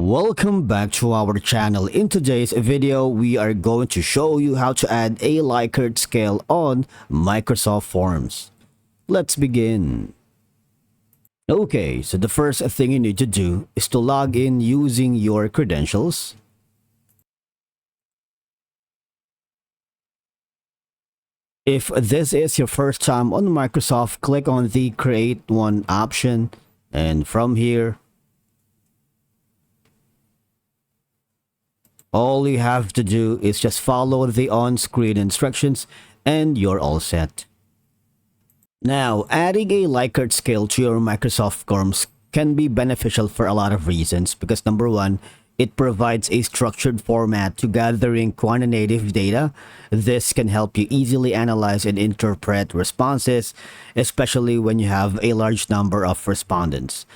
Welcome back to our channel. In today's video, we are going to show you how to add a Likert scale on Microsoft Forms. Let's begin. Okay, so the first thing you need to do is to log in using your credentials. If this is your first time on Microsoft, click on the Create One option, and from here, all you have to do is just follow the on-screen instructions and you're all set. Now, adding a Likert scale to your Microsoft Forms can be beneficial for a lot of reasons because number one, it provides a structured format to gathering quantitative data. This can help you easily analyze and interpret responses, especially when you have a large number of respondents.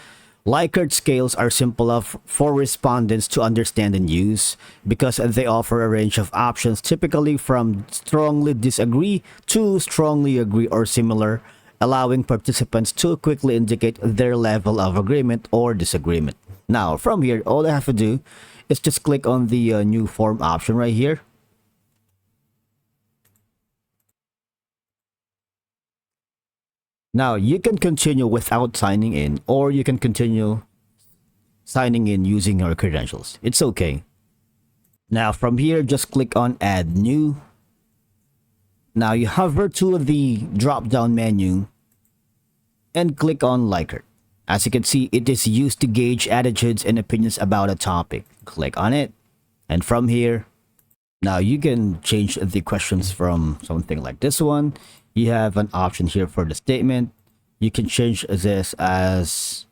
Likert scales are simple enough for respondents to understand and use because they offer a range of options, typically from strongly disagree to strongly agree or similar, allowing participants to quickly indicate their level of agreement or disagreement. Now, from here, all I have to do is just click on the new form option right here. Now, you can continue without signing in, or you can continue signing in using your credentials. It's okay. Now, from here, just click on Add New. Now, you hover to the drop-down menu and click on Likert. As you can see, it is used to gauge attitudes and opinions about a topic. Click on it. And from here, now you can change the questions from something like this one. You have an option here for the statement. You can change this as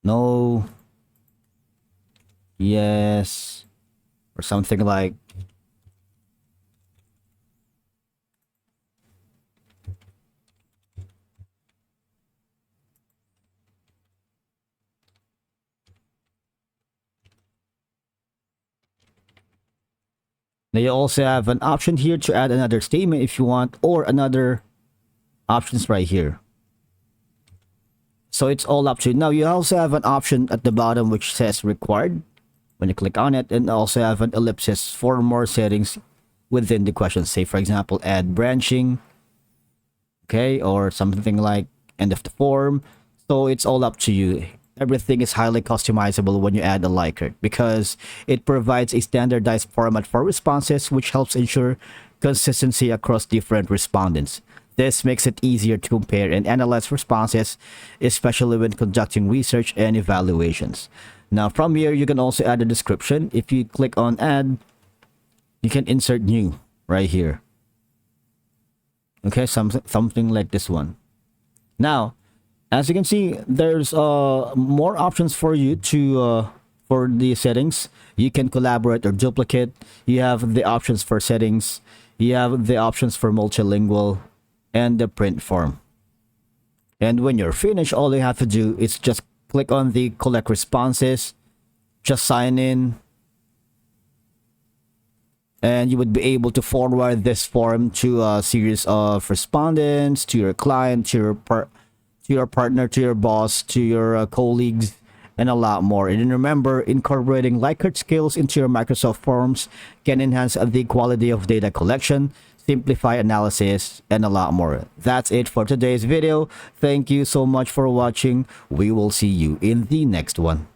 no, yes, or something like now. You also have an option here to add another statement if you want, or another options right here. So it's all up to you. Now you also have an option at the bottom which says required when you click on it, and also have an ellipsis for more settings within the question. Say for example, add branching, okay, or something like end of the form. So it's all up to you. Everything is highly customizable when you add a Likert because it provides a standardized format for responses, which helps ensure consistency across different respondents. This makes it easier to compare and analyze responses, especially when conducting research and evaluations. Now, from here, you can also add a description. If you click on Add, you can insert new right here. Okay, something like this one. Now, as you can see, there's more options for you to for the settings. You can collaborate or duplicate. You have the options for settings. You have the options for multilingual and the print form. And when you're finished, all you have to do is just click on the collect responses, just sign in, and you would be able to forward this form to a series of respondents, to your client, to your partner, to your boss, to your colleagues, and a lot more. And remember, incorporating Likert skills into your Microsoft Forms can enhance the quality of data collection, simplify analysis, and a lot more. That's it for today's video. Thank you so much for watching. We will see you in the next one.